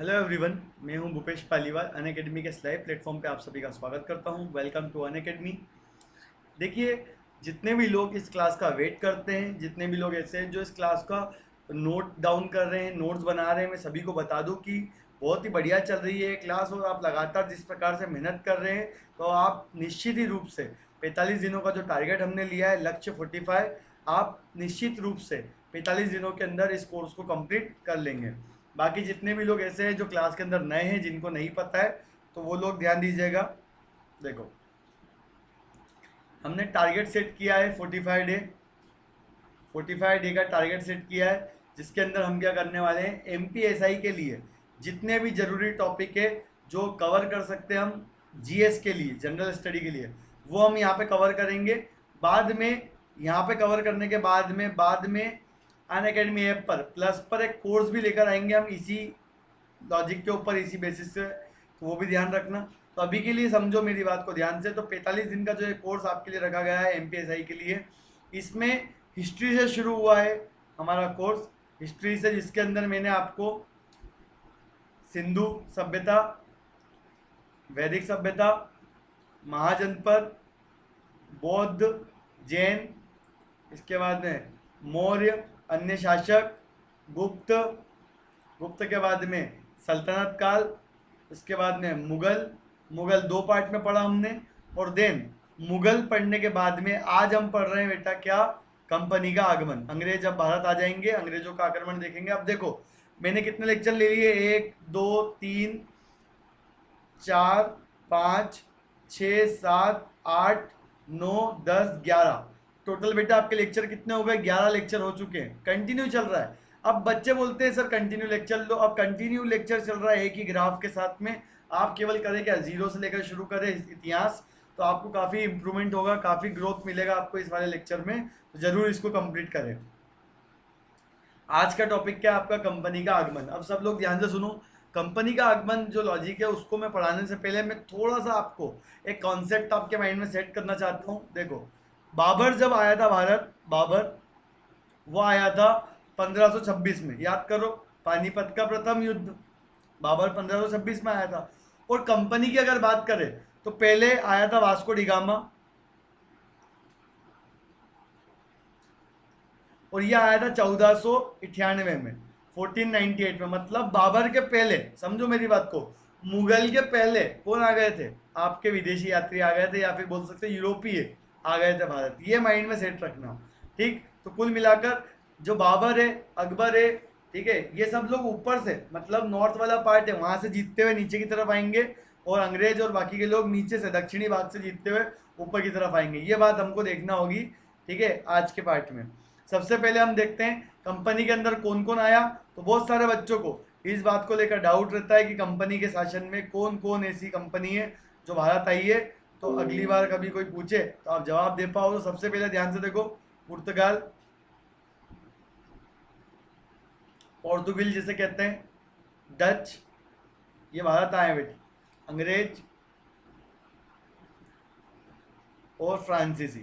Hello everyone, मैं हूं Bhupesh Paliwal. Unacademy के इस लाइव प्लेटफॉर्म पे आप सभी का स्वागत करता हूं। Welcome to Unacademy. देखिए, जितने भी लोग इस क्लास का वेट करते हैं, जितने भी लोग ऐसे हैं जो इस क्लास का नोट डाउन कर रहे हैं, नोट्स बना रहे हैं, मैं सभी को बता दूं कि बहुत ही बढ़िया चल रही है क्लास। और आप लगातार जिस प्रकार से मेहनत कर रहे हैं, तो आप निश्चित ही रूप से 45 दिनों का जो टारगेट हमने लिया है, लक्ष्य 45, आप निश्चित रूप से 45 दिनों के अंदर इस कोर्स को कंप्लीट कर लेंगे। बाकी जितने भी लोग ऐसे हैं जो क्लास के अंदर नए हैं, जिनको नहीं पता है, तो वो लोग ध्यान दीजिएगा। देखो, हमने टारगेट सेट किया है 45 डे का टारगेट सेट किया है, जिसके अंदर हम क्या करने वाले हैं, एमपीएसआई के लिए जितने भी जरूरी टॉपिक है जो कवर कर सकते हैं हम, जीएस के लिए, जनरल स्टडी के लिए, वो हम यहाँ पे कवर करेंगे। बाद में यहाँ पे कवर करने के बाद में अनअकैडमी ऐप पर प्लस पर एक कोर्स भी लेकर आएंगे हम, इसी लॉजिक के ऊपर, इसी बेसिस से, तो वो भी ध्यान रखना। तो अभी के लिए समझो मेरी बात को ध्यान से। तो 45 दिन का जो ये कोर्स आपके लिए रखा गया है एमपीएसआई के लिए, इसमें हिस्ट्री से शुरू हुआ है हमारा कोर्स। हिस्ट्री से, जिसके अंदर मैंने आपको सिंधु सभ्यता, वैदिक सभ्यता, महाजनपद, बौद्ध, जैन, इसके बाद में मौर्य, अन्य शासक, गुप्त, गुप्त के बाद में सल्तनत काल, उसके बाद में मुगल, मुगल दो पार्ट में पढ़ा हमने। और देन मुगल पढ़ने के बाद में आज हम पढ़ रहे हैं बेटा क्या, कंपनी का आगमन। अंग्रेज अब भारत आ जाएंगे, अंग्रेजों का आक्रमण देखेंगे। अब देखो, मैंने कितने लेक्चर ले लिए, 1 2 3 4 5 6 7 8 9 10 11। टोटल बेटा आपके लेक्चर कितने हो गए, 11 लेक्चर हो चुके हैं। कंटिन्यू चल रहा है। अब बच्चे बोलते हैं सर कंटिन्यू लेक्चर लो। अब कंटिन्यू लेक्चर चल रहा है एक ही ग्राफ के साथ में। आप केवल करें क्या, जीरो से लेकर शुरू करें इतिहास, तो आपको काफ़ी इंप्रूवमेंट होगा, काफ़ी ग्रोथ मिलेगा आपको इस वाले लेक्चर में। तो जरूर इसको कंप्लीट करें। आज का टॉपिक क्या है आपका, कंपनी का आगमन। अब सब लोग ध्यान से सुनो। कंपनी का आगमन जो लॉजिक है, उसको मैं पढ़ाने से पहले मैं थोड़ा सा आपको एक कॉन्सेप्ट आपके माइंड में सेट करना चाहता हूँ। देखो, बाबर जब आया था भारत, बाबर वो आया था 1526 में, याद करो, पानीपत का प्रथम युद्ध, बाबर 1526 में आया था। और कंपनी की अगर बात करें तो पहले आया था वास्को डिगामा, और यह आया था 1498 में, 1498 में। मतलब बाबर के पहले, समझो मेरी बात को, मुगल के पहले कौन आ गए थे, आपके विदेशी यात्री आ गए थे, या फिर बोल सकते यूरोपीय आ गए थे भारत। ये माइंड में सेट रखना, ठीक। तो कुल मिलाकर जो बाबर है, अकबर है, ठीक है, ये सब लोग ऊपर से, मतलब नॉर्थ वाला पार्ट है, वहां से जीतते हुए नीचे की तरफ आएंगे, और अंग्रेज और बाकी के लोग नीचे से, दक्षिणी भाग से जीतते हुए ऊपर की तरफ आएंगे। ये बात हमको देखना होगी, ठीक है, आज के पार्ट में। सबसे पहले हम देखते हैं कंपनी के अंदर कौन कौन आया। तो बहुत सारे बच्चों को इस बात को लेकर डाउट रहता है कि कंपनी के शासन में कौन कौन ऐसी कंपनी है जो भारत आई है। तो अगली बार कभी कोई पूछे तो आप जवाब दे पाओ। तो सबसे पहले ध्यान से देखो, पुर्तगाल, पोर्तुगीज जिसे कहते हैं, डच, ये भारत आए बेटे, अंग्रेज और फ्रांसीसी,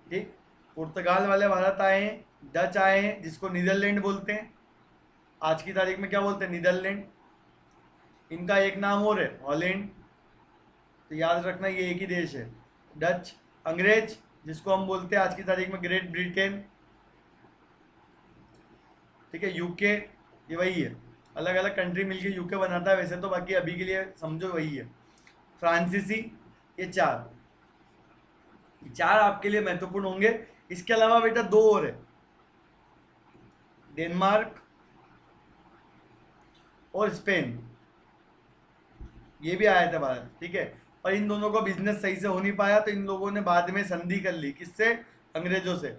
ठीक। पुर्तगाल वाले भारत आए हैं, डच आए हैं जिसको नीदरलैंड बोलते हैं, आज की तारीख में क्या बोलते हैं, नीदरलैंड। इनका एक नाम और है, हॉलैंड, तो याद रखना ये एक ही देश है, डच। अंग्रेज जिसको हम बोलते हैं आज की तारीख में ग्रेट ब्रिटेन, ठीक है। यूके, ये वही है, अलग अलग कंट्री मिलके यूके बनाता है वैसे तो, बाकी अभी के लिए समझो वही है। फ्रांसीसी, ये चार, चार आपके लिए महत्वपूर्ण होंगे। इसके अलावा बेटा दो और है, डेनमार्क और स्पेन, ये भी आया था भारत, ठीक है। पर इन दोनों को बिजनेस सही से हो नहीं पाया, तो इन लोगों ने बाद में संधि कर ली, किससे, अंग्रेजों से,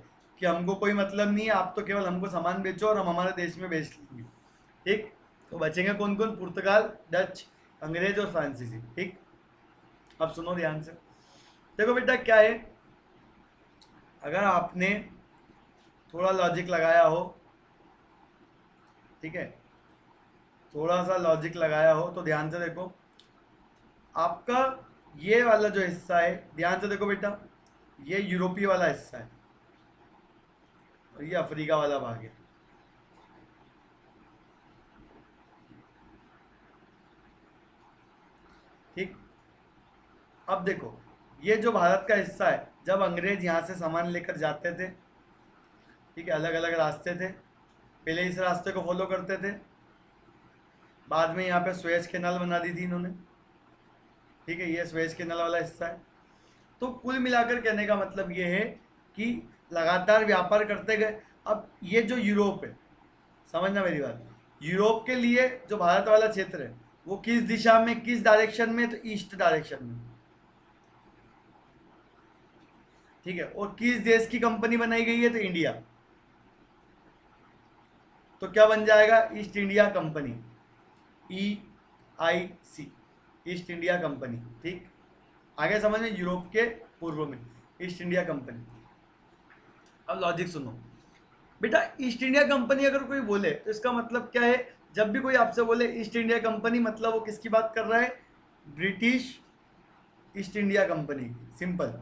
कि हमको कोई मतलब नहीं है, आप तो केवल हमको सामान बेचो और हम हमारे देश में बेच लेंगे, ठीक। तो बचेंगे कौन कौन, पुर्तगाल, डच, अंग्रेज और फ्रांसीसी, ठीक। अब सुनो ध्यान से। देखो बेटा क्या है, अगर आपने थोड़ा लॉजिक लगाया हो, ठीक है, थोड़ा सा लॉजिक लगाया हो, तो ध्यान से देखो, आपका ये वाला जो हिस्सा है, ध्यान से देखो बेटा, ये यूरोपीय वाला हिस्सा है और ये अफ्रीका वाला भाग है, ठीक। अब देखो, ये जो भारत का हिस्सा है, जब अंग्रेज यहाँ से सामान लेकर जाते थे, ठीक है, अलग अलग रास्ते थे, पहले इस रास्ते को फॉलो करते थे, बाद में यहाँ पे स्वेज कैनाल बना दी थी इन्होंने, ठीक है, ये स्वेज कैनाल वाला हिस्सा है। तो कुल मिलाकर कहने का मतलब ये है कि लगातार व्यापार करते गए। अब ये जो यूरोप है, समझना मेरी बात, यूरोप के लिए जो भारत वाला क्षेत्र है वो किस दिशा में, किस डायरेक्शन में, तो ईस्ट डायरेक्शन में, ठीक है। और किस देश की कंपनी बनाई गई है, तो इंडिया। तो क्या बन जाएगा, east India company, EIC, east India company, ठीक। आगे समझ में, यूरोप के पूर्व में ईस्ट इंडिया कंपनी। अब लॉजिक सुनो बेटा, ईस्ट इंडिया कंपनी अगर कोई बोले तो इसका मतलब क्या है, जब भी कोई आपसे बोले ईस्ट इंडिया कंपनी, मतलब वो किसकी बात कर रहा है, British east India company, simple.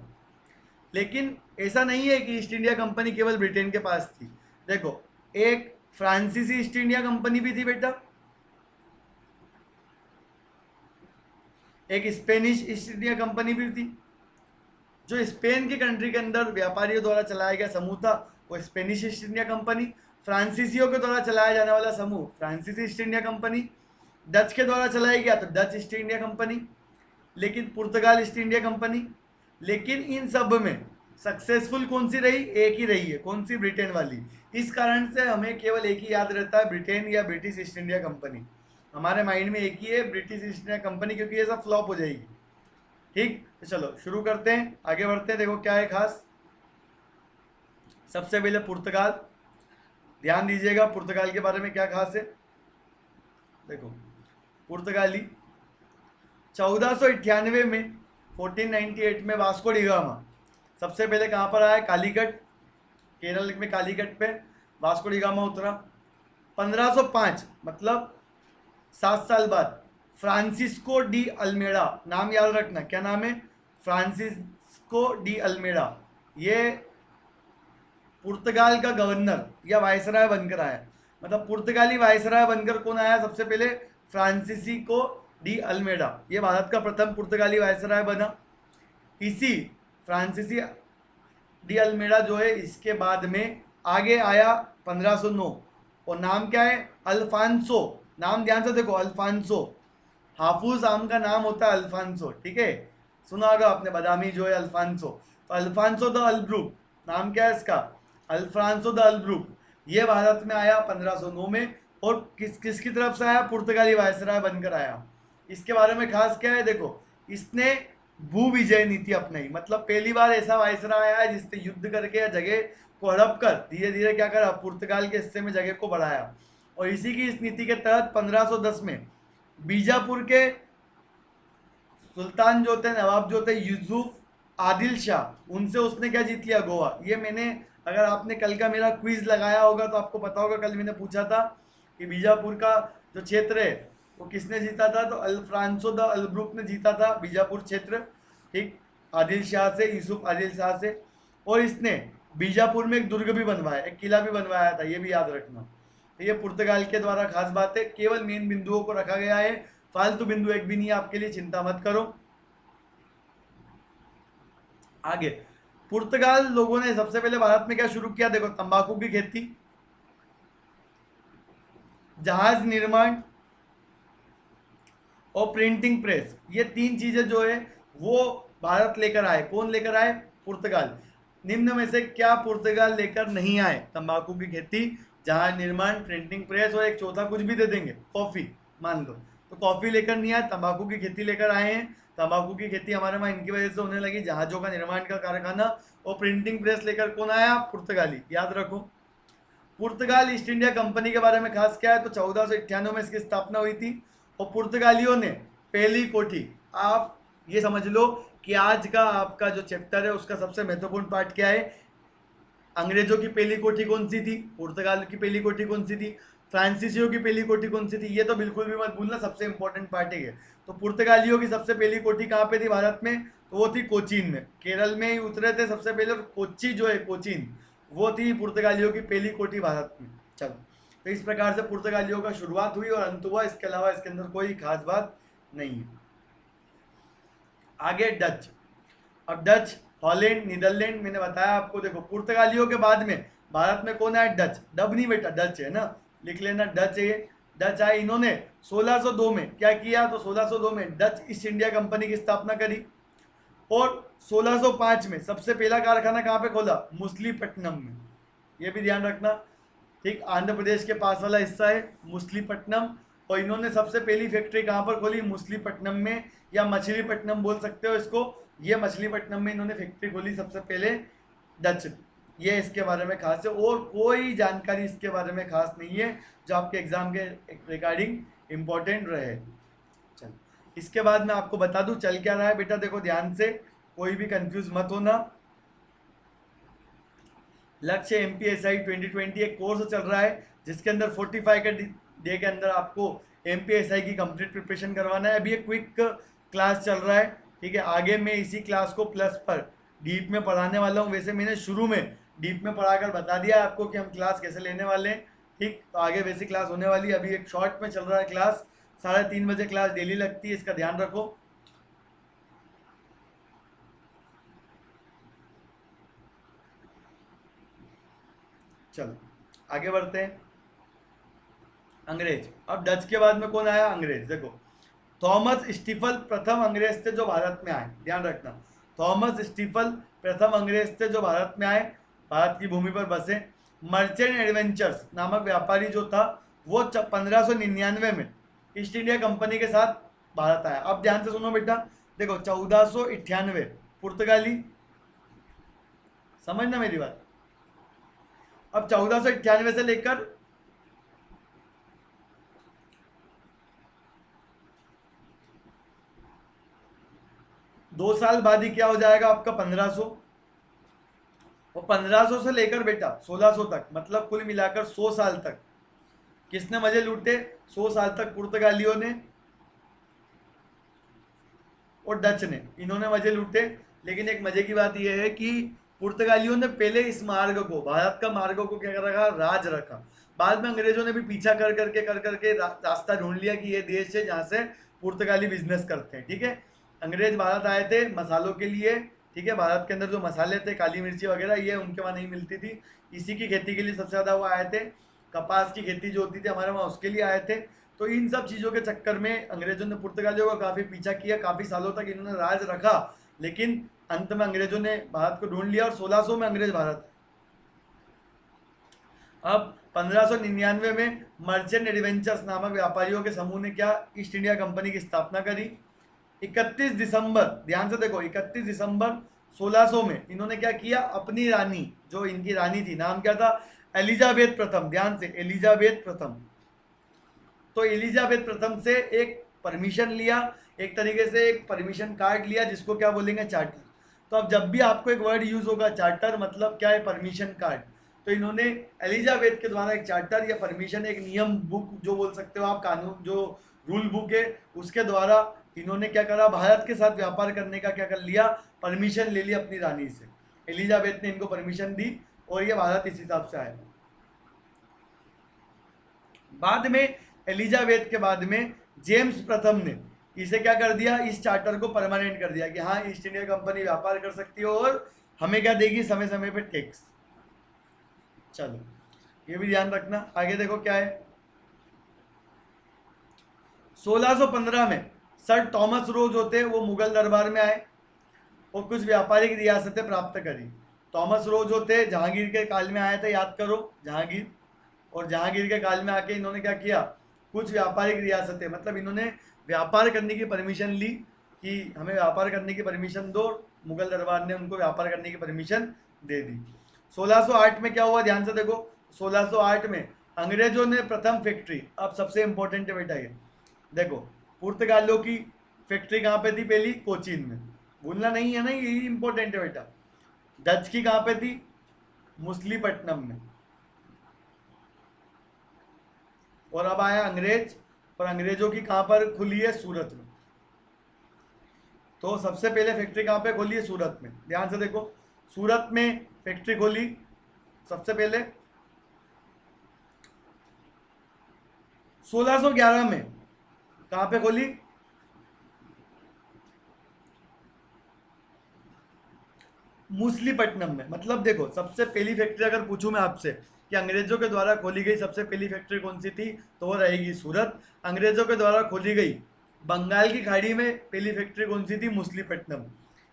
लेकिन ऐसा नहीं है कि ईस्ट इंडिया कंपनी केवल ब्रिटेन के पास थी। देखो, एक फ्रांसीसी ईस्ट इंडिया कंपनी भी थी बेटा, एक स्पेनिश ईस्ट इंडिया कंपनी भी थी। जो स्पेन की कंट्री के अंदर व्यापारियों द्वारा चलाया गया समूह था वो स्पेनिश ईस्ट इंडिया कंपनी, फ्रांसीसियों के द्वारा चलाया जाने वाला समूह फ्रांसीसी ईस्ट इंडिया कंपनी, डच के द्वारा चलाया गया तो डच ईस्ट इंडिया कंपनी, लेकिन पुर्तगाल ईस्ट इंडिया कंपनी। लेकिन इन सब में सक्सेसफुल कौन सी रही, एक ही रही है, कौन सी, ब्रिटेन वाली। इस कारण से हमें केवल एक ही याद रहता है, ब्रिटेन या ब्रिटिश ईस्ट इंडिया कंपनी। हमारे माइंड में एक ही है, ब्रिटिश ईस्ट इंडिया कंपनी, क्योंकि ये सब फ्लॉप हो जाएगी, ठीक। तो चलो शुरू करते हैं, आगे बढ़ते हैं। देखो क्या है खास, सबसे पहले पुर्तगाल, ध्यान दीजिएगा पुर्तगाल के बारे में क्या खास है। देखो, पुर्तगाली 1498 में, 1498 में वास्को डी गामा सबसे पहले कहाँ पर आया, कालीकट, केरल में कालीकट पे वास्को डी गामा उतरा। 1505 मतलब 7 साल बाद फ्रांसिस्को डी अल्मेडा, नाम याद रखना, क्या नाम है, फ्रांसिस्को डी अल्मेडा, ये पुर्तगाल का गवर्नर या वायसराय बनकर आया। मतलब पुर्तगाली वायसराय बनकर कौन आया सबसे पहले, फ्रांसिस्को डी अल्मेडा, ये भारत का प्रथम पुर्तगाली वायसराय बना। इसी फ्रांसीसी डी अल्मेडा जो है, इसके बाद में आगे आया 1509, और नाम क्या है, अल्फांसो, नाम ध्यान से देखो, अल्फांसो, हाफूज आम का नाम होता है अल्फांसो, ठीक है, सुना होगा आपने, बादामी जो है अल्फांसो, तो अल्फांसो द अल्ब्रुक, नाम क्या है इसका, अल्फांसो द अल्ब्रुक, ये भारत में आया 1509 में, और किसकी तरफ से आया, पुर्तगाली वायसराय बनकर आया। इसके बारे में खास क्या है, देखो, इसने भू विजय नीति अपनाई, मतलब पहली बार ऐसा वायसराय आया है जिसने युद्ध करके या जगह को हड़प कर धीरे धीरे क्या करा, पुर्तगाल के हिस्से में जगह को बढ़ाया। और इसी की इस नीति के तहत 1510 में बीजापुर के सुल्तान जो थे, नवाब जो थे, यूसुफ आदिल शाह, उनसे उसने क्या जीत लिया, गोवा। ये मैंने, अगर आपने कल का मेरा क्विज लगाया होगा तो आपको पता होगा, कल मैंने पूछा था कि बीजापुर का जो क्षेत्र है वो किसने जीता था, तो अल्फ्रांसो द अल्ब्रुक ने जीता था बीजापुर क्षेत्र, ठीक, आदिल शाह से, यूसुफ आदिल शाह से। और इसने बीजापुर में एक दुर्ग भी बनवाया, एक किला भी बनवाया था, ये भी याद रखना। तो ये पुर्तगाल के द्वारा खास बात है, केवल मेन बिंदुओं को रखा गया है, फालतू बिंदु एक भी नहीं है आपके लिए, चिंता मत करो। आगे, पुर्तगाल लोगों ने सबसे पहले भारत में क्या शुरू किया, देखो, तंबाकू की खेती, जहाज निर्माण और प्रिंटिंग प्रेस, ये तीन चीजें जो है वो भारत लेकर आए। कौन लेकर आए, पुर्तगाल। निम्न में से क्या पुर्तगाल लेकर नहीं आए, तंबाकू की खेती, जहाज निर्माण, प्रिंटिंग प्रेस, और एक चौथा कुछ भी दे देंगे, कॉफी मान लो, तो कॉफी लेकर नहीं आए, तंबाकू की खेती लेकर आए हैं। तंबाकू की खेती हमारे वहाँ इनकी वजह से होने लगी, जहाजों का निर्माण का कारखाना, और प्रिंटिंग प्रेस लेकर कौन आया, पुर्तगाली, याद रखो। पुर्तगाल ईस्ट इंडिया कंपनी के बारे में खास क्या है, तो 1498 में इसकी स्थापना हुई थी, और पुर्तगालियों ने पहली कोठी, आप ये समझ लो कि आज का आपका जो चैप्टर है उसका सबसे महत्वपूर्ण पार्ट क्या है, अंग्रेजों की पहली कोठी कौन सी थी, पुर्तगाल की पहली कोठी कौन सी थी, फ्रांसीसियों की पहली कोठी कौन सी थी, ये तो बिल्कुल भी मत भूलना, सबसे इंपॉर्टेंट पार्ट है। तो पुर्तगालियों की सबसे पहली कोठी कहाँ पे थी भारत में, तो वो थी कोचीन में, केरल में ही उतरे थे सबसे पहले, और कोच्चि जो है, कोचीन, वो थी पुर्तगालियों की पहली कोठी भारत में। चलो, तो इस प्रकार से पुर्तगालियों का शुरुआत हुई और अंत हुआ, इसके अलावा इसके अंदर कोई खास बात नहीं है। आगे डच। अब डच, हॉलैंड, नीदरलैंड, मैंने बताया आपको। देखो पुर्तगालियों के बाद में भारत में कौन आया? डच। डब नहीं बेटा, डच है ना, लिख लेना डच है ये। डच आए, इन्होंने 1602 में क्या किया? तो 1602 में डच ईस्ट इंडिया कंपनी की स्थापना करी। और 1605 में सबसे पहला कारखाना कहाँ पे खोला? मुसलीपट्टनम में। ये भी ध्यान रखना, ठीक, आंध्र प्रदेश के पास वाला हिस्सा है मुसलीपट्टनम। और इन्होंने सबसे पहली फैक्ट्री कहाँ पर खोली? मुसलीपट्टनम में, या मछलीपट्टनम बोल सकते हो इसको। ये मछलीपट्टनम में इन्होंने फैक्ट्री खोली सबसे पहले, डच। ये इसके बारे में खास है, और कोई जानकारी इसके बारे में खास नहीं है जो आपके एग्जाम के रिगार्डिंग इम्पोर्टेंट रहे। चल, इसके बाद मैं आपको बता दूं चल क्या रहा है बेटा, देखो ध्यान से, कोई भी कंफ्यूज मत होना। लक्ष्य एमपीएसआई 2020 एक कोर्स चल रहा है जिसके अंदर 45 के डे के अंदर आपको एमपीएसआई की कंप्लीट प्रिपरेशन करवाना है। अभी एक क्विक क्लास चल रहा है, ठीक है। आगे मैं इसी क्लास को प्लस पर डीप में पढ़ाने वाला हूँ। वैसे मैंने शुरू में डीप में पढ़ाकर बता दिया आपको कि हम क्लास कैसे लेने वाले हैं, ठीक। तो आगे वैसी क्लास होने वाली है। अभी एक शॉर्ट में चल रहा है क्लास, 3:30 बजे क्लास डेली लगती है, इसका ध्यान रखो। चलो आगे बढ़ते हैं। अंग्रेज, अब डच के बाद में कौन आया? अंग्रेज। देखो थॉमस स्टीफल प्रथम अंग्रेज थे जो भारत में आए, ध्यान रखना। थॉमस स्टीफल प्रथम अंग्रेज थे जो भारत में आए, भारत की भूमि पर बसे। मर्चेंट एडवेंचर्स नामक व्यापारी जो था वो 1599 में ईस्ट इंडिया कंपनी के साथ भारत आया। अब ध्यान से सुनो बेटा, देखो 1498 पुर्तगाली, समझना मेरी बात। अब 1498 से लेकर 2 साल बाद ही क्या हो जाएगा आपका? 1500। और 1500 से लेकर बेटा 1600 तक, मतलब कुल मिलाकर 100 साल तक किसने मजे लूटे? 100 साल तक पुर्तगालियों ने और डच ने, इन्होंने मजे लूटे। लेकिन एक मजे की बात यह है कि पुर्तगालियों ने पहले इस मार्ग को, भारत का मार्ग को क्या रखा? राज रखा। बाद में अंग्रेजों ने भी पीछा कर करके रास्ता ढूंढ लिया कि ये देश है जहाँ से पुर्तगाली बिजनेस करते हैं, ठीक है। अंग्रेज भारत आए थे मसालों के लिए, ठीक है। भारत के अंदर जो मसाले थे, काली मिर्ची वगैरह, ये उनके वहाँ नहीं मिलती थी। इसी की खेती के लिए सबसे ज़्यादा वो आए थे। कपास की खेती जो होती थी हमारे वहाँ, उसके लिए आए थे। तो इन सब चीज़ों के चक्कर में अंग्रेजों ने पुर्तगालियों का काफ़ी पीछा किया, काफ़ी सालों तक इन्होंने राज रखा। लेकिन अंत में अंग्रेजों ने भारत को ढूंढ लिया और 1600 में अंग्रेज भारत। अब 1599 में मर्चेंट एडवेंचर्स नामक व्यापारियों के समूह ने क्या? ईस्ट इंडिया कंपनी की स्थापना करी। 31 दिसंबर, ध्यान से देखो, 31 दिसंबर 1600 में इन्होंने क्या किया? अपनी रानी, जो इनकी रानी थी, नाम क्या था? एलिजाबेथ प्रथम, ध्यान से, एलिजाबेथ प्रथम। तो एलिजाबेथ प्रथम से एक परमिशन लिया, एक तरीके से एक परमिशन कार्ड लिया, जिसको क्या बोलेंगे? चार्टर। तो अब जब भी आपको एक वर्ड यूज होगा चार्टर, मतलब क्या है? Permission card. तो इन्होंने एलिजाबेथ के द्वारा एक चार्टर या परमिशन, एक नियम बुक जो बोल सकते हो आप, कानून जो रूल बुक है, उसके द्वारा इन्होंने क्या करा? भारत के साथ व्यापार करने का क्या कर लिया? परमिशन ले लिया अपनी रानी से। एलिजाबेथ ने इनको परमिशन दी और ये भारत इस हिसाब से आए। बाद में एलिजाबेथ के बाद में जेम्स प्रथम ने इसे क्या कर दिया? इस चार्टर को परमानेंट कर दिया कि हाँ, ईस्ट इंडिया कंपनी व्यापार कर सकती है और हमें क्या देगी? समय समय पे टैक्स। चलो ये भी ध्यान रखना। आगे देखो क्या है। 1615 में सर टॉमस रो जो थे वो मुगल दरबार में आए और कुछ व्यापारिक रियासतें प्राप्त करी। टॉमस रो जो थे जहांगीर के काल में आए थे, याद करो, जहांगीर। और जहांगीर के काल में आके इन्होंने क्या किया? कुछ व्यापारिक रियासतें, मतलब इन्होंने व्यापार करने की परमिशन ली कि हमें व्यापार करने की परमिशन दो। मुगल दरबार ने उनको व्यापार करने की परमिशन दे दी। 1608 में क्या हुआ? ध्यान से देखो, 1608 में अंग्रेजों ने प्रथम फैक्ट्री, अब सबसे इंपॉर्टेंट है बेटा ये, देखो पुर्तगालियों की फैक्ट्री कहाँ पे थी? पहली कोचीन में, भूलना नहीं है ना, यही इंपॉर्टेंट है बेटा। डच की कहाँ पे थी? मुसलीपट्टनम में। और अब आया अंग्रेज, और अंग्रेजों की कहाँ पर खुली है? सूरत में। तो सबसे पहले फैक्ट्री कहाँ पे खोली है? सूरत में। ध्यान से देखो, सूरत में फैक्ट्री खोली सबसे पहले 1611 में। कहाँ पे खोली? मूसलीपट्टनम में। मतलब देखो, सबसे पहली फैक्ट्री अगर पूछूं मैं आपसे कि अंग्रेजों के द्वारा खोली गई सबसे पहली फैक्ट्री कौन सी थी, तो वो रहेगी सूरत। अंग्रेजों के द्वारा खोली गई बंगाल की खाड़ी में पहली फैक्ट्री कौन सी थी, मूसलीपट्टनम।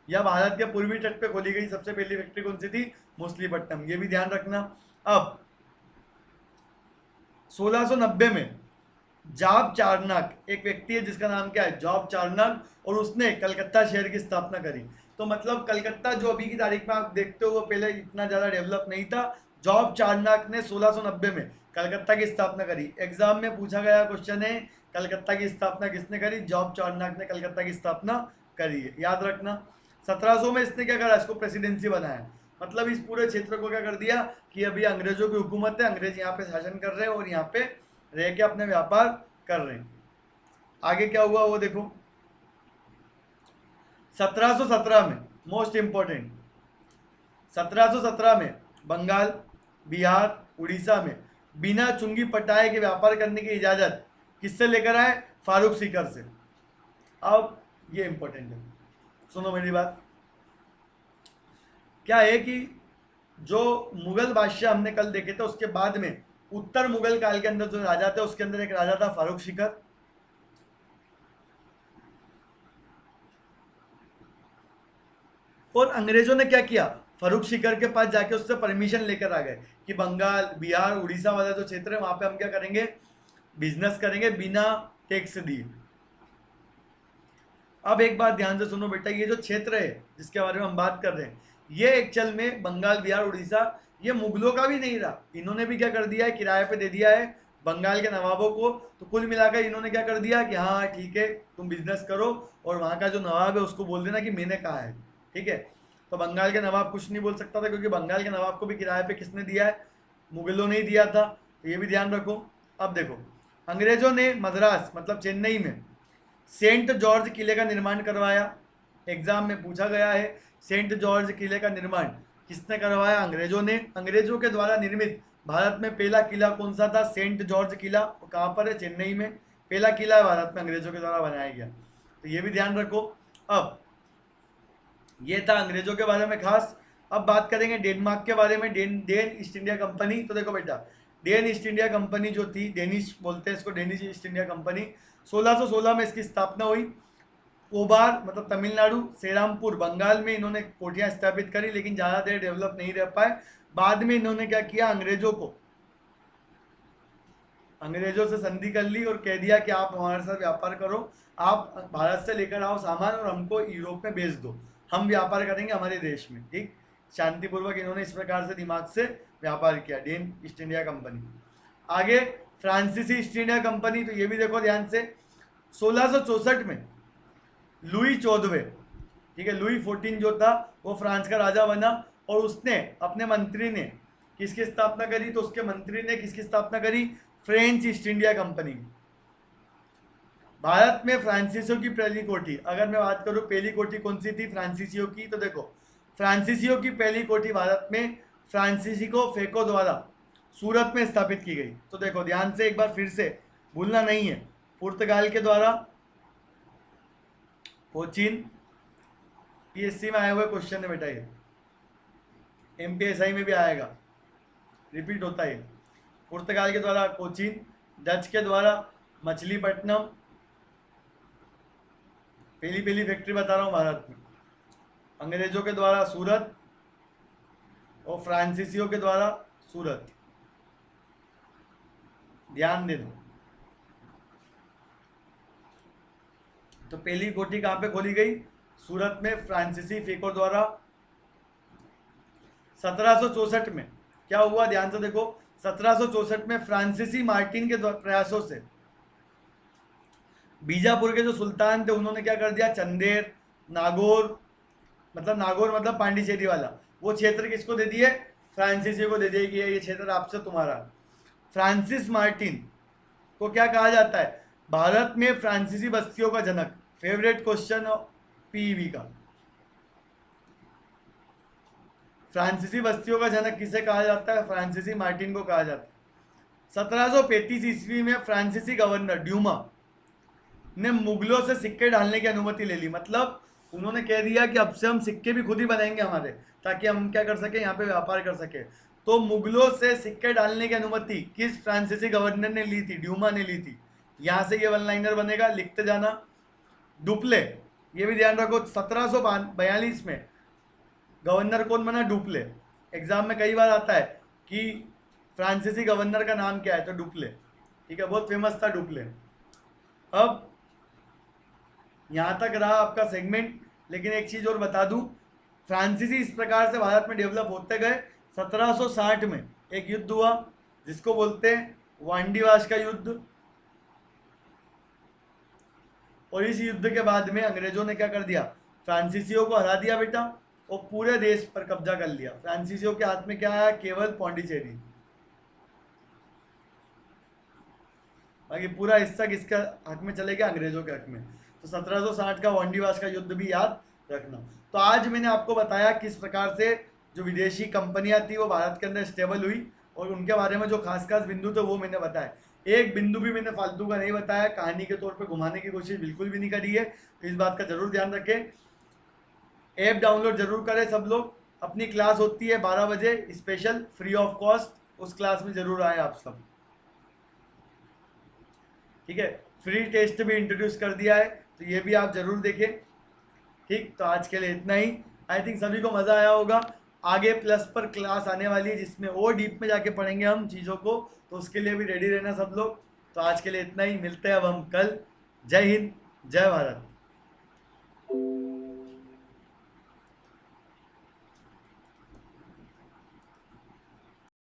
या भारत के पूर्वी तट पे खोली गई सबसे पहली फैक्ट्री कौन सी थी, मूसलीपट्टनम। ये भी ध्यान रखना। अब 1690 में जॉब चार्नक, एक व्यक्ति है जिसका नाम क्या है, जॉब चार्नक, और उसने कलकत्ता शहर की स्थापना करी। तो मतलब कलकत्ता जो अभी की तारीख में आप देखते हो वो पहले इतना ज़्यादा डेवलप नहीं था। जॉब चार्नक ने 1690 में कलकत्ता की स्थापना करी। एग्जाम में पूछा गया क्वेश्चन है, कलकत्ता की स्थापना किसने करी, जॉब चार्नक ने कलकत्ता की स्थापना करी है, याद रखना। 1700 में इसने क्या करा, इसको प्रेसिडेंसी बनाया। मतलब इस पूरे क्षेत्र को क्या कर दिया कि अभी अंग्रेजों की हुकूमत है, अंग्रेज यहाँ पे शासन कर रहे हैं और यहाँ पे रह के अपने व्यापार कर रहे हैं। आगे क्या हुआ वो देखो। 1717 में मोस्ट इंपॉर्टेंट, 1717 में बंगाल, बिहार, उड़ीसा में बिना चुंगी पटाए के व्यापार करने की इजाजत किससे लेकर आए, फारूक सीकर से। अब ये इंपॉर्टेंट है, सुनो मेरी बात। क्या है कि जो मुगल बादशाह हमने कल देखे थे उसके बाद में उत्तर मुगल काल के अंदर जो राजा थे उसके अंदर एक राजा था फारूक सीकर। और अंग्रेजों ने क्या किया, फारूक सीकर के पास जाके उससे परमिशन लेकर आ गए कि बंगाल, बिहार, उड़ीसा वाला जो क्षेत्र है वहां पे हम क्या करेंगे, बिजनेस करेंगे बिना टैक्स दिए। अब एक बात ध्यान से सुनो बेटा, ये जो क्षेत्र है जिसके बारे में हम बात कर रहे हैं, ये एक्चुअल में बंगाल, बिहार, उड़ीसा, ये मुगलों का भी नहीं रहा। इन्होंने भी क्या कर दिया है, किराए पे दे दिया है बंगाल के नवाबों को। तो कुल मिलाकर इन्होंने क्या कर दिया कि हाँ ठीक है तुम बिजनेस करो, और वहाँ का जो नवाब है उसको बोल देना कि मैंने कहा है, ठीक है। तो बंगाल के नवाब कुछ नहीं बोल सकता था, क्योंकि बंगाल के नवाब को भी किराए पे किसने दिया है, मुगलों ने ही दिया था। तो ये भी ध्यान रखो। अब देखो, अंग्रेजों ने मद्रास मतलब चेन्नई में सेंट जॉर्ज किले का निर्माण करवाया। एग्जाम में पूछा गया है, सेंट जॉर्ज किले का निर्माण किसने करवाया, अंग्रेजों ने। अंग्रेजों के द्वारा निर्मित भारत में पहला किला कौन सा था, सेंट जॉर्ज किला। कहाँ पर है, चेन्नई में पहला किला है भारत में अंग्रेजों के द्वारा बनाया गया। तो ये भी ध्यान रखो। अब ये था अंग्रेजों के बारे में खास। अब बात करेंगे डेनमार्क के बारे में, डेन ईस्ट इंडिया कंपनी। तो देखो बेटा, डेन ईस्ट इंडिया कंपनी जो थी, डेनिश बोलते हैं इसको, डेनिश ईस्ट इंडिया कंपनी, 1616 में इसकी स्थापना हुई। कोबार मतलब तमिलनाडु, सेरामपुर बंगाल में इन्होंने कोठियां स्थापित करी, लेकिन ज़्यादा देर डेवलप नहीं रह पाए। बाद में इन्होंने क्या किया, अंग्रेजों से संधि कर ली और कह दिया कि आप हमारे साथ व्यापार करो, आप भारत से लेकर आओ सामान और हमको यूरोप में बेच दो, हम व्यापार करेंगे हमारे देश में, ठीक। शांतिपूर्वक इन्होंने इस प्रकार से दिमाग से व्यापार किया, डेन ईस्ट इंडिया कंपनी। आगे फ्रांसीसी ईस्ट इंडिया कंपनी, तो ये भी देखो ध्यान से, 1664 में लुई 14, ठीक है, लुई 14 जो था वो फ्रांस का राजा बना, और उसने अपने मंत्री ने किसकी स्थापना करी, तो उसके मंत्री ने किसकी स्थापना करी, French east India company. Bharat में फ्रांसीसियों की पहली कोठी, अगर मैं बात करूं पहली कोठी कौन सी थी फ्रांसीसियों की, तो देखो फ्रांसीसियों की पहली कोठी भारत में फ्रांसिस्को फेको द्वारा सूरत में स्थापित की गई। तो देखो ध्यान से एक बार फिर से भूलना नहीं है, पुर्तगाल के द्वारा, कोचीन, पीएससी में आए हुए क्वेश्चन है बेटा, ये एमपीएसआई में भी आएगा, रिपीट होता है। पुर्तगाल के द्वारा कोचीन, डच के द्वारा मछलीपट्टनम, पहली फैक्ट्री बता रहा हूँ भारत में, अंग्रेजों के द्वारा सूरत, और फ्रांसीसियों के द्वारा सूरत। ध्यान दे दो। तो पहली कोठी कहाँ पे खोली गई, सूरत में, फ्रांसीसी फेको द्वारा। 1764 में क्या हुआ, ध्यान से देखो, 1764 में फ्रांसीसी मार्टिन के प्रयासों से बीजापुर के जो सुल्तान थे उन्होंने क्या कर दिया, चंदेर, नागौर मतलब पांडिचेरी वाला, वो क्षेत्र किसको दे दिए, फ्रांसीसी को दे दिए कि ये क्षेत्र आपसे तुम्हारा। फ्रांसिस मार्टिन को क्या कहा जाता है, भारत में फ्रांसीसी बस्तियों का जनक। फेवरेट क्वेश्चन पीईबी का, फ्रांसीसी बस्तियों का जनक किसे कहा जाता है, फ्रांसीसी मार्टिन को कहा जाता है। 1735 ईस्वी में फ्रांसीसी गवर्नर ड्यूमा ने मुगलों से सिक्के डालने की अनुमति ले ली। मतलब उन्होंने कह दिया कि अब से हम सिक्के भी खुद ही बनाएंगे हमारे, ताकि हम क्या कर सके, यहाँ पे व्यापार कर सके। तो मुगलों से सिक्के डालने की अनुमति किस फ्रांसीसी गवर्नर ने ली थी? ड्यूमा ने ली थी। यहाँ से ये वन लाइनर बनेगा, लिखते जाना। डुप्ले, ये भी ध्यान रखो, 1742 में गवर्नर कौन बना? डुप्ले। एग्जाम में कई बार आता है कि फ्रांसीसी गवर्नर का नाम क्या है, तो डुप्ले। ठीक है, बहुत फेमस था डुप्ले। अब यहाँ तक रहा आपका सेगमेंट, लेकिन एक चीज और बता दूं, फ्रांसीसी इस प्रकार से भारत में डेवलप होते गए। 1760 में एक युद्ध हुआ जिसको बोलते हैं वांडीवाश का युद्ध, और इस युद्ध के बाद में अंग्रेजों ने क्या कर दिया? फ्रांसीसियों को हरा दिया बेटा, और पूरे देश पर कब्जा कर लिया। फ्रांसीसियों के हाथ में क्या आया? केवल पौंडीचेरी। बाकी पूरा हिस्सा किसका हक में चले गया? अंग्रेजों के हक में। तो 1760 का वांडीवाश का युद्ध भी याद रखना। तो आज मैंने आपको बताया किस प्रकार से जो विदेशी कंपनियां थी वो भारत के अंदर स्टेबल हुई, और उनके बारे में जो खास खास बिंदु थे वो मैंने बताया। एक बिंदु भी मैंने फालतू का नहीं बताया, कहानी के तौर पे घुमाने की कोशिश बिल्कुल भी नहीं करी है। तो इस बात का जरूर ध्यान रखें। ऐप डाउनलोड जरूर करें सब लोग। अपनी क्लास होती है 12 बजे स्पेशल, फ्री ऑफ कॉस्ट, उस क्लास में जरूर आए आप सब। ठीक है, फ्री टेस्ट भी इंट्रोड्यूस कर दिया है, तो ये भी आप जरूर देखें। ठीक, तो आज के लिए इतना ही। आई थिंक सभी को मज़ा आया होगा। आगे प्लस पर क्लास आने वाली है जिसमें और डीप में जाके पढ़ेंगे हम चीज़ों को, तो उसके लिए भी रेडी रहना सब लोग। तो आज के लिए इतना ही, मिलते हैं अब हम कल। जय हिंद, जय भारत।